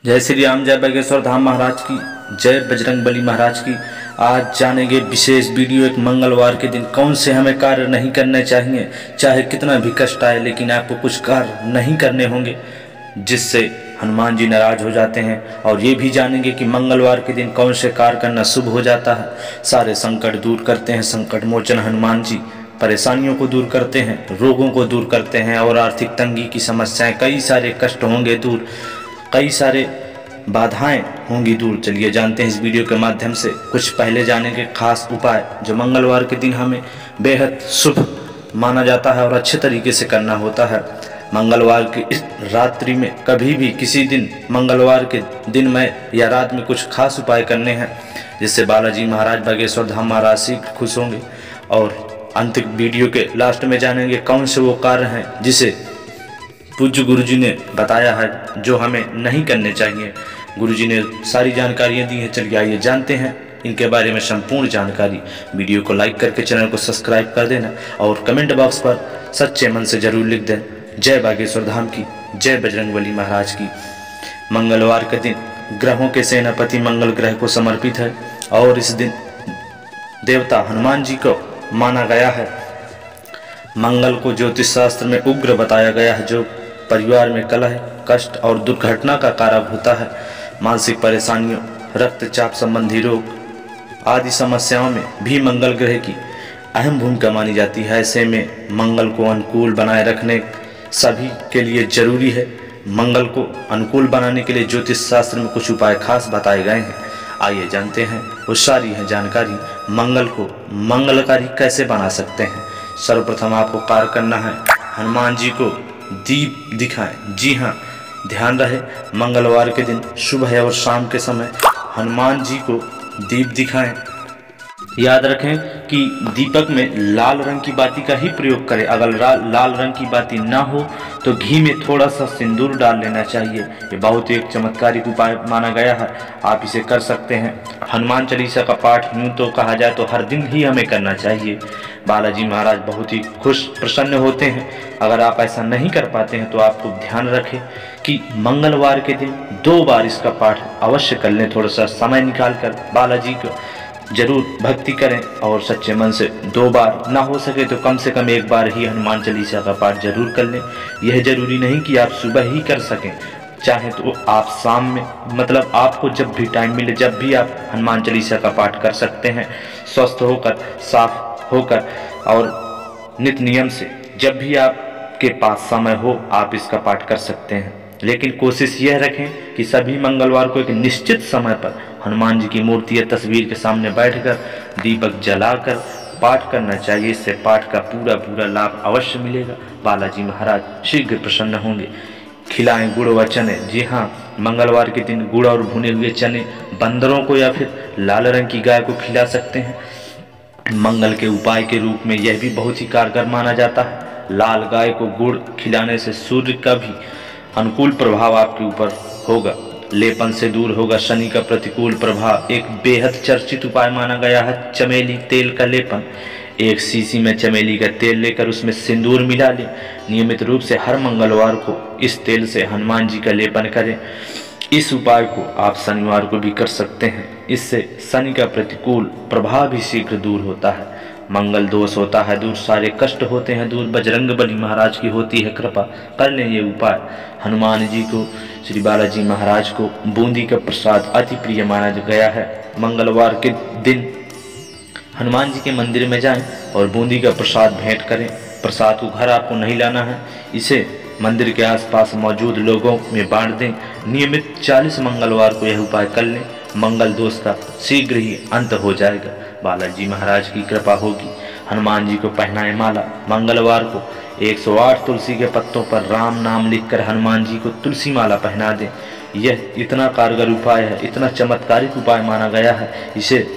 जय श्री राम, जय बागेश्वर धाम महाराज की, जय बजरंगबली महाराज की। आज जानेंगे विशेष वीडियो। एक मंगलवार के दिन कौन से हमें कार्य नहीं करने चाहिए, चाहे कितना भी कष्ट आए, लेकिन आपको कुछ कार्य नहीं करने होंगे जिससे हनुमान जी नाराज हो जाते हैं। और ये भी जानेंगे कि मंगलवार के दिन कौन से कार्य करना शुभ हो जाता है। सारे संकट दूर करते हैं संकट मोचन हनुमान जी, परेशानियों को दूर करते हैं, रोगों को दूर करते हैं और आर्थिक तंगी की समस्याएं, कई सारे कष्ट होंगे दूर, कई सारे बाधाएं होंगी दूर। चलिए जानते हैं इस वीडियो के माध्यम से। कुछ पहले जानेंगे खास उपाय जो मंगलवार के दिन हमें बेहद शुभ माना जाता है और अच्छे तरीके से करना होता है। मंगलवार की इस रात्रि में कभी भी किसी दिन मंगलवार के दिन में या रात में कुछ खास उपाय करने हैं जिससे बालाजी महाराज बागेश्वर धाम महाराज शीघ्र खुश होंगे। और अंतिम वीडियो के लास्ट में जानेंगे कौन से वो कार्य हैं जिसे पूज्य गुरुजी ने बताया है जो हमें नहीं करने चाहिए। गुरुजी ने सारी जानकारियां दी हैं। चलिए आइए जानते हैं इनके बारे में संपूर्ण जानकारी। वीडियो को लाइक करके चैनल को सब्सक्राइब कर देना और कमेंट बॉक्स पर सच्चे मन से जरूर लिख दें जय बागेश्वर धाम की, जय बजरंगबली महाराज की। मंगलवार के दिन ग्रहों के सेनापति मंगल ग्रह को समर्पित है और इस दिन देवता हनुमान जी को माना गया है। मंगल को ज्योतिष शास्त्र में उग्र बताया गया है, जो परिवार में कलह, कष्ट और दुर्घटना का कारक होता है। मानसिक परेशानियों, रक्तचाप संबंधी रोग आदि समस्याओं में भी मंगल ग्रह की अहम भूमिका मानी जाती है। ऐसे में मंगल को अनुकूल बनाए रखने सभी के लिए जरूरी है। मंगल को अनुकूल बनाने के लिए ज्योतिष शास्त्र में कुछ उपाय खास बताए गए हैं। आइए जानते हैं वो सारी है जानकारी। मंगल को मंगलकारी कैसे बना सकते हैं। सर्वप्रथम आपको कार्य करना है, हनुमान जी को दीप दिखाएं। जी हाँ, ध्यान रहे मंगलवार के दिन सुबह और शाम के समय हनुमान जी को दीप दिखाएं। याद रखें कि दीपक में लाल रंग की बाती का ही प्रयोग करें। अगर लाल रंग की बाती ना हो तो घी में थोड़ा सा सिंदूर डाल लेना चाहिए। ये बहुत ही एक चमत्कारिक उपाय माना गया है, आप इसे कर सकते हैं। हनुमान चालीसा का पाठ यूँ तो कहा जाए तो हर दिन ही हमें करना चाहिए। बालाजी महाराज बहुत ही खुश प्रसन्न होते हैं। अगर आप ऐसा नहीं कर पाते हैं तो आपको ध्यान रखें कि मंगलवार के दिन 2 बार इसका पाठ अवश्य कर लें। थोड़ा सा समय निकाल कर बालाजी को जरूर भक्ति करें और सच्चे मन से 2 बार, ना हो सके तो कम से कम 1 बार ही हनुमान चालीसा का पाठ जरूर कर लें। यह जरूरी नहीं कि आप सुबह ही कर सकें, चाहे तो आप शाम में, मतलब आपको जब भी टाइम मिले जब भी आप हनुमान चालीसा का पाठ कर सकते हैं। स्वस्थ होकर, साफ होकर और नित नियम से जब भी आपके पास समय हो आप इसका पाठ कर सकते हैं। लेकिन कोशिश यह रखें कि सभी मंगलवार को एक निश्चित समय पर हनुमान जी की मूर्ति या तस्वीर के सामने बैठकर दीपक जलाकर पाठ करना चाहिए। इससे पाठ का पूरा लाभ अवश्य मिलेगा। बालाजी महाराज शीघ्र प्रसन्न होंगे। खिलाएं गुड़ व चने। जी हाँ, मंगलवार के दिन गुड़ और भुने हुए चने बंदरों को या फिर लाल रंग की गाय को खिला सकते हैं। मंगल के उपाय के रूप में यह भी बहुत ही कारगर माना जाता है। लाल गाय को गुड़ खिलाने से सूर्य का भी अनुकूल प्रभाव आपके ऊपर होगा, लेपन से दूर होगा शनि का प्रतिकूल प्रभाव। एक बेहद चर्चित उपाय माना गया है चमेली तेल का लेपन। एक शीशी में चमेली का तेल लेकर उसमें सिंदूर मिला लें। नियमित रूप से हर मंगलवार को इस तेल से हनुमान जी का लेपन करें। इस उपाय को आप शनिवार को भी कर सकते हैं। इससे शनि का प्रतिकूल प्रभाव भी शीघ्र दूर होता है, मंगल दोष होता है दूर, सारे कष्ट होते हैं दूर। बजरंगबली महाराज की होती है कृपा। कर लें ये उपाय। हनुमान जी को, श्री बालाजी महाराज को बूंदी का प्रसाद अति प्रिय माना गया है। मंगलवार के दिन हनुमान जी के मंदिर में जाएं और बूंदी का प्रसाद भेंट करें। प्रसाद को घर आपको नहीं लाना है, इसे मंदिर के आसपास मौजूद लोगों में बांट दें। नियमित 40 मंगलवार को यह उपाय कर लें। मंगल दोष का शीघ्र ही अंत हो जाएगा। बालाजी महाराज की कृपा होगी। हनुमान जी को पहनाएं माला। मंगलवार को 108 तुलसी के पत्तों पर राम नाम लिखकर हनुमान जी को तुलसी माला पहना दें। यह इतना कारगर उपाय है, इतना चमत्कारिक उपाय माना गया है। इसे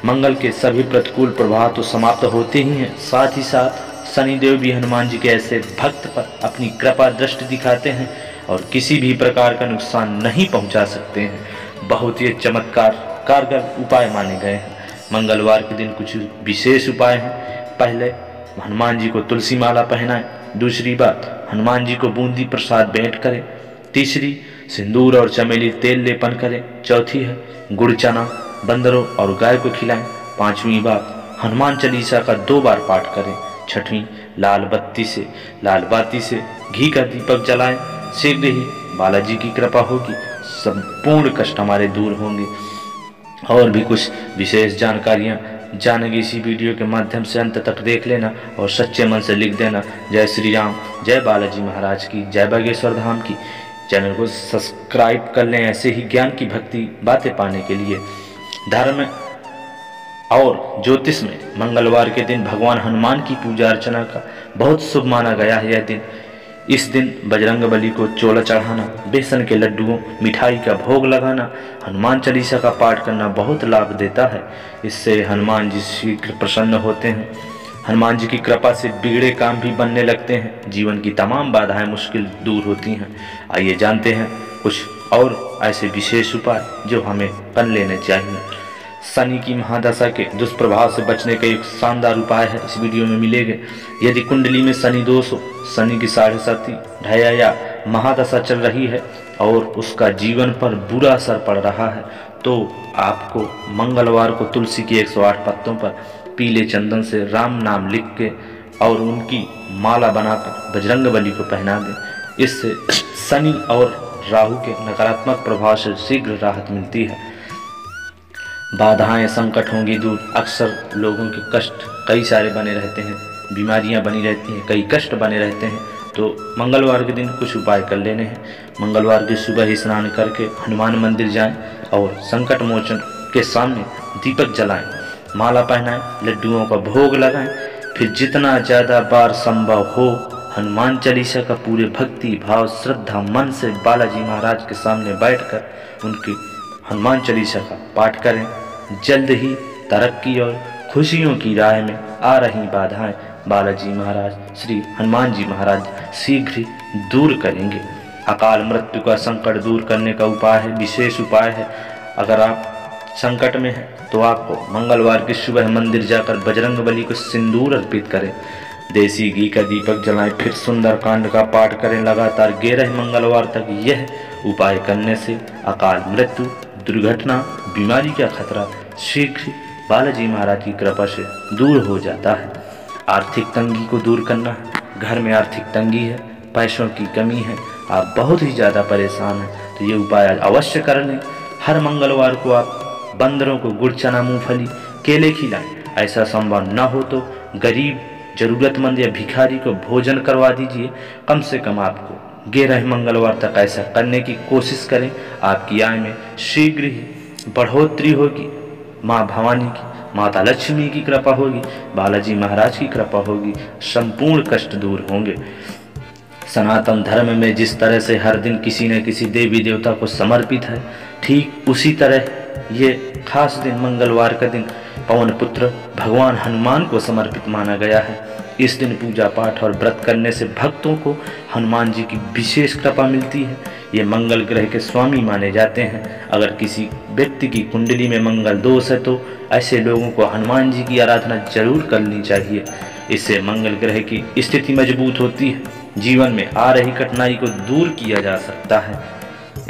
मंगल के सभी प्रतिकूल प्रभाव तो समाप्त होते ही हैं, साथ ही साथ शनिदेव भी हनुमान जी के ऐसे भक्त पर अपनी कृपा दृष्टि दिखाते हैं और किसी भी प्रकार का नुकसान नहीं पहुंचा सकते हैं। बहुत ही चमत्कार कारगर उपाय माने गए हैं। मंगलवार के दिन कुछ विशेष उपाय हैं। पहले हनुमान जी को तुलसी माला पहनाएं। दूसरी बात, हनुमान जी को बूंदी प्रसाद भेंट करें। तीसरी, सिंदूर और चमेली तेल लेपन करें। चौथी है गुड़ चना बंदरों और गाय को खिलाएं। पांचवी बात हनुमान चालीसा का 2 बार पाठ करें। छठवीं लाल बाती से घी का दीपक जलाएं। शीघ्र ही बालाजी की कृपा होगी, संपूर्ण कष्ट हमारे दूर होंगे। और भी कुछ विशेष जानकारियाँ जानेंगे इसी वीडियो के माध्यम से, अंत तक देख लेना और सच्चे मन से लिख देना। जय श्री राम, जय बालाजी महाराज की, जय बागेश्वर धाम की। चैनल को सब्सक्राइब कर लें ऐसे ही ज्ञान की भक्ति बातें पाने के लिए। धर्म और ज्योतिष में मंगलवार के दिन भगवान हनुमान की पूजा अर्चना का बहुत शुभ माना गया है। यह दिन इस दिन बजरंगबली को चोला चढ़ाना, बेसन के लड्डुओं मिठाई का भोग लगाना, हनुमान चालीसा का पाठ करना बहुत लाभ देता है। इससे हनुमान जी शीघ्र प्रसन्न होते हैं। हनुमान जी की कृपा से बिगड़े काम भी बनने लगते हैं। जीवन की तमाम बाधाएं मुश्किल दूर होती हैं। आइए जानते हैं कुछ और ऐसे विशेष उपाय जो हमें कर लेने चाहिए। शनि की महादशा के दुष्प्रभाव से बचने का एक शानदार उपाय है, इस वीडियो में मिलेंगे। यदि कुंडली में शनि दोष हो, शनि की 7.5 ढैया या महादशा चल रही है और उसका जीवन पर बुरा असर पड़ रहा है, तो आपको मंगलवार को तुलसी की 108 पत्तों पर पीले चंदन से राम नाम लिख के और उनकी माला बनाकर बजरंगबली को पहना दें। इससे शनि और राहु के नकारात्मक प्रभाव से शीघ्र राहत मिलती है। बाधाएं संकट होंगी दूर। अक्सर लोगों के कष्ट कई सारे बने रहते हैं, बीमारियां बनी रहती हैं, कई कष्ट बने रहते हैं। तो मंगलवार के दिन कुछ उपाय कर लेने हैं। मंगलवार की सुबह ही स्नान करके हनुमान मंदिर जाएं और संकट मोचन के सामने दीपक जलाएं, माला पहनाएं, लड्डुओं का भोग लगाएं। फिर जितना ज़्यादा बार संभव हो हनुमान चालीसा का पूरे भक्ति भाव श्रद्धा मन से बालाजी महाराज के सामने बैठकर उनकी हनुमान चालीसा का पाठ करें। जल्द ही तरक्की और खुशियों की राह में आ रही बाधाएं बालाजी महाराज श्री हनुमान जी महाराज शीघ्र ही दूर करेंगे। अकाल मृत्यु का संकट दूर करने का उपाय है, विशेष उपाय है। अगर आप संकट में हैं तो आपको मंगलवार की सुबह मंदिर जाकर बजरंगबली को सिंदूर अर्पित करें, देसी घी का दीपक जलाएं, फिर सुंदरकांड का पाठ करें। लगातार 11 मंगलवार तक यह उपाय करने से अकाल मृत्यु, दुर्घटना, बीमारी का खतरा शीघ्र बालाजी महाराज की कृपा से दूर हो जाता है। आर्थिक तंगी को दूर करना है। घर में आर्थिक तंगी है, पैसों की कमी है, आप बहुत ही ज़्यादा परेशान हैं, तो ये उपाय अवश्य कर लें। हर मंगलवार को आप बंदरों को गुड़ चना मूंगफली केले खिलाएं। ऐसा संभव न हो तो गरीब जरूरतमंद या भिखारी को भोजन करवा दीजिए। कम से कम आपको 11 मंगलवार तक ऐसा करने की कोशिश करें। आपकी आय में शीघ्र ही बढ़ोतरी होगी। माँ भवानी की, माता लक्ष्मी की कृपा होगी, बालाजी महाराज की कृपा होगी, संपूर्ण कष्ट दूर होंगे। सनातन धर्म में जिस तरह से हर दिन किसी न किसी देवी देवता को समर्पित है, ठीक उसी तरह ये खास दिन मंगलवार का दिन पवन पुत्र भगवान हनुमान को समर्पित माना गया है। इस दिन पूजा पाठ और व्रत करने से भक्तों को हनुमान जी की विशेष कृपा मिलती है। ये मंगल ग्रह के स्वामी माने जाते हैं। अगर किसी व्यक्ति की कुंडली में मंगल दोष है तो ऐसे लोगों को हनुमान जी की आराधना जरूर करनी चाहिए। इससे मंगल ग्रह की स्थिति मजबूत होती है, जीवन में आ रही कठिनाई को दूर किया जा सकता है।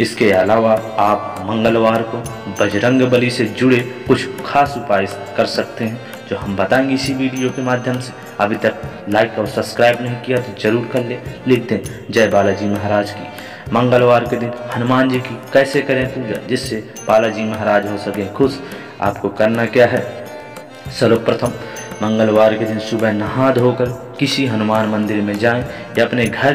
इसके अलावा आप मंगलवार को बजरंगबली से जुड़े कुछ खास उपाय कर सकते हैं जो हम बताएंगे इसी वीडियो के माध्यम से। अभी तक लाइक और सब्सक्राइब नहीं किया तो जरूर कर ले। लिखते हैं जय बालाजी महाराज की। मंगलवार के दिन हनुमान जी की कैसे करें पूजा जिससे बालाजी महाराज हो सके खुश। आपको करना क्या है, सर्वप्रथम मंगलवार के दिन सुबह नहा धोकर किसी हनुमान मंदिर में जाएं या अपने घर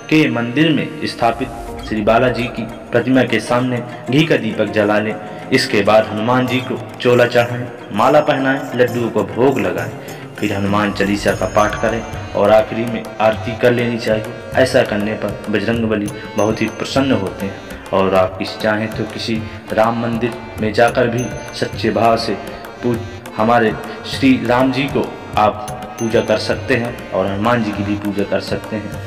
के मंदिर में स्थापित श्री बालाजी की प्रतिमा के सामने घी का दीपक जला लें। इसके बाद हनुमान जी को चोला चढ़ाएं, माला पहनाएं, लड्डुओं को भोग लगाएं, फिर हनुमान चालीसा का पाठ करें और आखिरी में आरती कर लेनी चाहिए। ऐसा करने पर बजरंगबली बहुत ही प्रसन्न होते हैं। और आप चाहें तो किसी राम मंदिर में जाकर भी सच्चे भाव से हमारे श्री राम जी को आप पूजा कर सकते हैं और हनुमान जी की भी पूजा कर सकते हैं।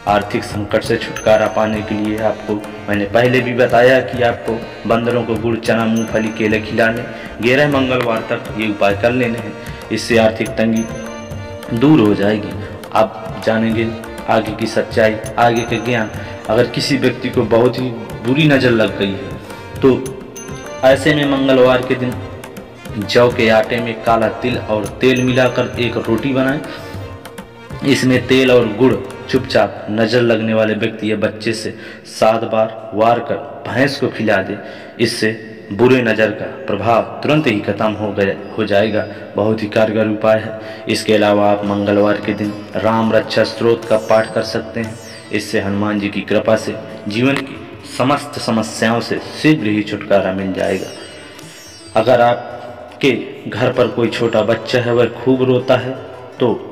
आर्थिक संकट से छुटकारा पाने के लिए आपको मैंने पहले भी बताया कि आपको बंदरों को गुड़ चना मूंगफली केले खिलाने 11 मंगलवार तक ये उपाय कर लेने हैं। इससे आर्थिक तंगी दूर हो जाएगी। आप जानेंगे आगे की सच्चाई, आगे के ज्ञान। अगर किसी व्यक्ति को बहुत ही बुरी नज़र लग गई है। तो ऐसे में मंगलवार के दिन जौ के आटे में काला तिल और तेल मिलाकर एक रोटी बनाएं। इसमें तेल और गुड़ चुपचाप नज़र लगने वाले व्यक्ति या बच्चे से 7 बार वार कर भैंस को खिला दे। इससे बुरे नज़र का प्रभाव तुरंत ही खत्म हो जाएगा। बहुत ही कारगर उपाय है। इसके अलावा आप मंगलवार के दिन राम रक्षा स्तोत्र का पाठ कर सकते हैं। इससे हनुमान जी की कृपा से जीवन की समस्त समस्याओं से शीघ्र ही छुटकारा मिल जाएगा। अगर आपके घर पर कोई छोटा बच्चा है, वह खूब रोता है, तो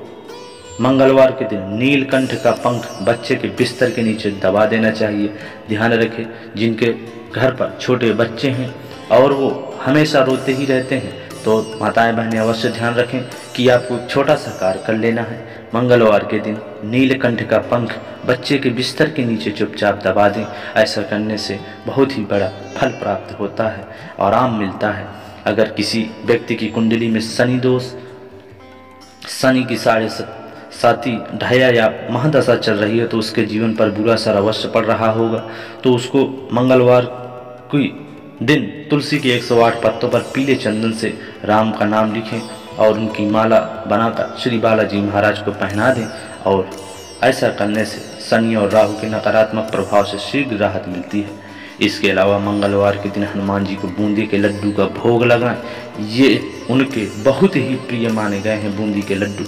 मंगलवार के दिन नीलकंठ का पंख बच्चे के बिस्तर के नीचे दबा देना चाहिए। ध्यान रखें, जिनके घर पर छोटे बच्चे हैं और वो हमेशा रोते ही रहते हैं, तो माताएं बहनें अवश्य ध्यान रखें कि आपको एक छोटा सा कार्य कर लेना है। मंगलवार के दिन नीलकंठ का पंख बच्चे के बिस्तर के नीचे चुपचाप दबा दें। ऐसा करने से बहुत ही बड़ा फल प्राप्त होता है, आराम मिलता है। अगर किसी व्यक्ति की कुंडली में शनि दोष, शनि की 7.5 ढाया या महादशा चल रही है, तो उसके जीवन पर बुरा असर अवश्य पड़ रहा होगा। तो उसको मंगलवार के दिन तुलसी के 108 पत्तों पर पीले चंदन से राम का नाम लिखें और उनकी माला बनाकर श्री बालाजी महाराज को पहना दें। और ऐसा करने से शनि और राहु के नकारात्मक प्रभाव से शीघ्र राहत मिलती है। इसके अलावा मंगलवार के दिन हनुमान जी को बूंदी के लड्डू का भोग लगाएं। ये उनके बहुत ही प्रिय माने गए हैं बूंदी के लड्डू।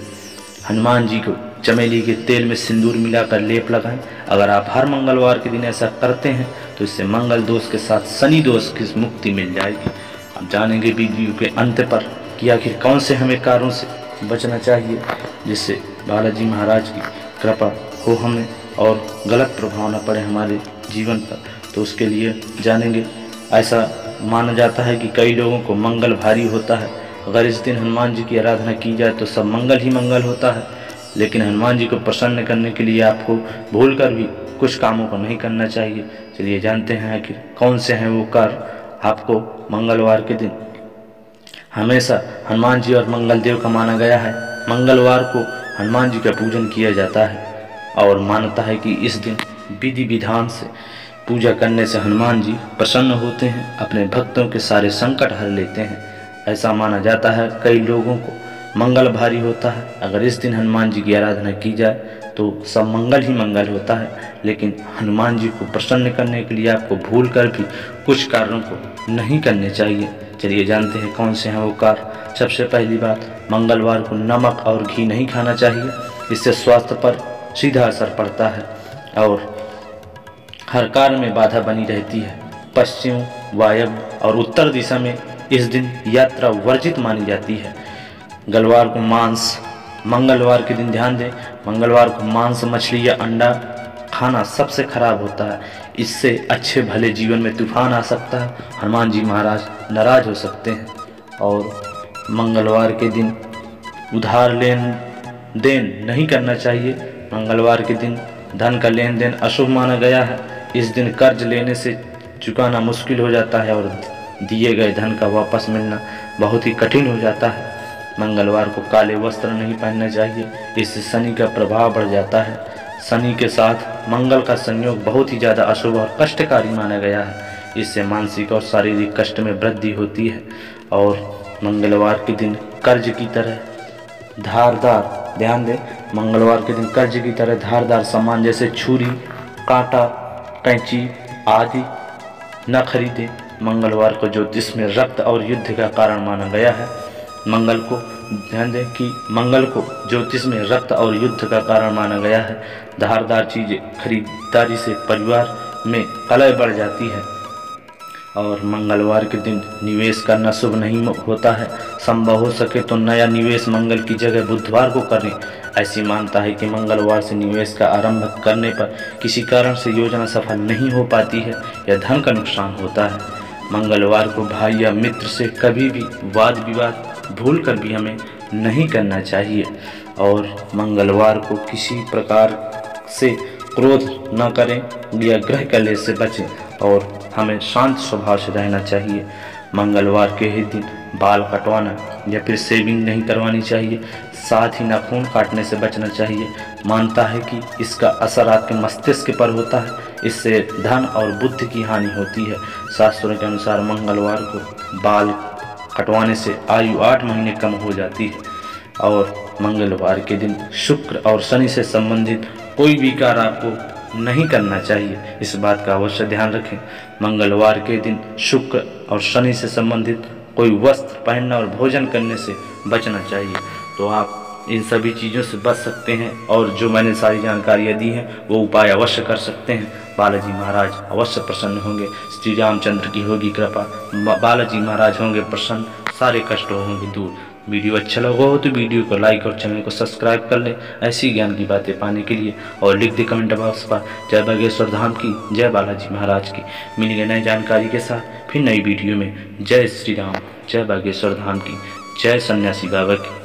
हनुमान जी को चमेली के तेल में सिंदूर मिलाकर लेप लगाएं। अगर आप हर मंगलवार के दिन ऐसा करते हैं तो इससे मंगल दोष के साथ शनि दोष की मुक्ति मिल जाएगी। अब जानेंगे वीडियो के अंत पर कि आखिर कौन से हमें कार्यों से बचना चाहिए जिससे बालाजी महाराज की कृपा हो हमें और गलत प्रभाव न पड़े हमारे जीवन पर। तो उसके लिए जानेंगे। ऐसा माना जाता है कि कई लोगों को मंगल भारी होता है। अगर इस दिन हनुमान जी की आराधना की जाए तो सब मंगल ही मंगल होता है। लेकिन हनुमान जी को प्रसन्न करने के लिए आपको भूलकर भी कुछ कामों को नहीं करना चाहिए। चलिए जानते हैं कि कौन से हैं वो कार्य आपको मंगलवार के दिन हमेशा हनुमान जी और मंगल देव का माना गया है। मंगलवार को हनुमान जी का पूजन किया जाता है और मानता है कि इस दिन विधि विधान से पूजा करने से हनुमान जी प्रसन्न होते हैं, अपने भक्तों के सारे संकट हर लेते हैं। ऐसा माना जाता है कई लोगों को मंगल भारी होता है। अगर इस दिन हनुमान जी की आराधना की जाए तो सब मंगल ही मंगल होता है। लेकिन हनुमान जी को प्रसन्न करने के लिए आपको भूल कर भी कुछ कार्यों को नहीं करने चाहिए। चलिए जानते हैं कौन से हैं वो कार्य। सबसे पहली बात, मंगलवार को नमक और घी नहीं खाना चाहिए। इससे स्वास्थ्य पर सीधा असर पड़ता है और हर कार्य में बाधा बनी रहती है। पश्चिम, वायव्य और उत्तर दिशा में इस दिन यात्रा वर्जित मानी जाती है। मंगलवार के दिन ध्यान दें, मंगलवार को मांस, मछली या अंडा खाना सबसे खराब होता है। इससे अच्छे भले जीवन में तूफान आ सकता है। हनुमान जी महाराज नाराज हो सकते हैं। और मंगलवार के दिन उधार लेन देन नहीं करना चाहिए। मंगलवार के दिन धन का लेन देन अशुभ माना गया है। इस दिन कर्ज लेने से चुकाना मुश्किल हो जाता है और दिए गए धन का वापस मिलना बहुत ही कठिन हो जाता है। मंगलवार को काले वस्त्र नहीं पहनना चाहिए। इससे शनि का प्रभाव बढ़ जाता है। शनि के साथ मंगल का संयोग बहुत ही ज़्यादा अशुभ और कष्टकारी माना गया है। इससे मानसिक और शारीरिक कष्ट में वृद्धि होती है। और मंगलवार के दिन कर्ज की तरह धारदार, ध्यान दें, मंगलवार के दिन कर्ज की तरह धारदार सामान जैसे छुरी, कांटा, कैंची आदि न खरीदें। मंगलवार को ज्योतिष में रक्त और युद्ध का कारण माना गया है। मंगल को ध्यान दें कि मंगल को ज्योतिष में रक्त और युद्ध का कारण माना गया है। धारदार चीज़ें खरीदारी से परिवार में कलह बढ़ जाती है। और मंगलवार के दिन निवेश करना शुभ नहीं होता है। संभव हो सके तो नया निवेश मंगल की जगह बुधवार को करें। ऐसी मानता है कि मंगलवार से निवेश का आरंभ करने पर किसी कारण से योजना सफल नहीं हो पाती है या धन का नुकसान होता है। मंगलवार को भाई या मित्र से कभी भी वाद विवाद भूल कर भी हमें नहीं करना चाहिए। और मंगलवार को किसी प्रकार से क्रोध न करें या ग्रह कलेश से बचें और हमें शांत स्वभाव से रहना चाहिए। मंगलवार के ही दिन बाल कटवाना या फिर शेविंग नहीं करवानी चाहिए। साथ ही नाखून काटने से बचना चाहिए। मानता है कि इसका असर आपके मस्तिष्क पर होता है। इससे धन और बुद्धि की हानि होती है। शास्त्रों के अनुसार मंगलवार को बाल कटवाने से आयु 8 महीने कम हो जाती है और मंगलवार के दिन शुक्र और शनि से संबंधित कोई भी कार्य आपको नहीं करना चाहिए। इस बात का अवश्य ध्यान रखें। मंगलवार के दिन शुक्र और शनि से संबंधित कोई वस्त्र पहनना और भोजन करने से बचना चाहिए। तो आप इन सभी चीज़ों से बच सकते हैं और जो मैंने सारी जानकारियाँ दी हैं वो उपाय अवश्य कर सकते हैं। बालाजी महाराज अवश्य प्रसन्न होंगे। श्री रामचंद्र की होगी कृपा, बालाजी महाराज होंगे प्रसन्न, सारे कष्ट होंगे दूर। वीडियो अच्छा लगा हो तो वीडियो को लाइक और चैनल को सब्सक्राइब कर लें ऐसी ज्ञान की बातें पाने के लिए, और लिख दे कमेंट बॉक्स पर जय बागेश्वर धाम की, जय बालाजी महाराज की। मिलेंगे नई जानकारी के साथ फिर नई वीडियो में। जय श्री राम, जय बागेश्वर धाम की, जय सन्यासी बाबा की।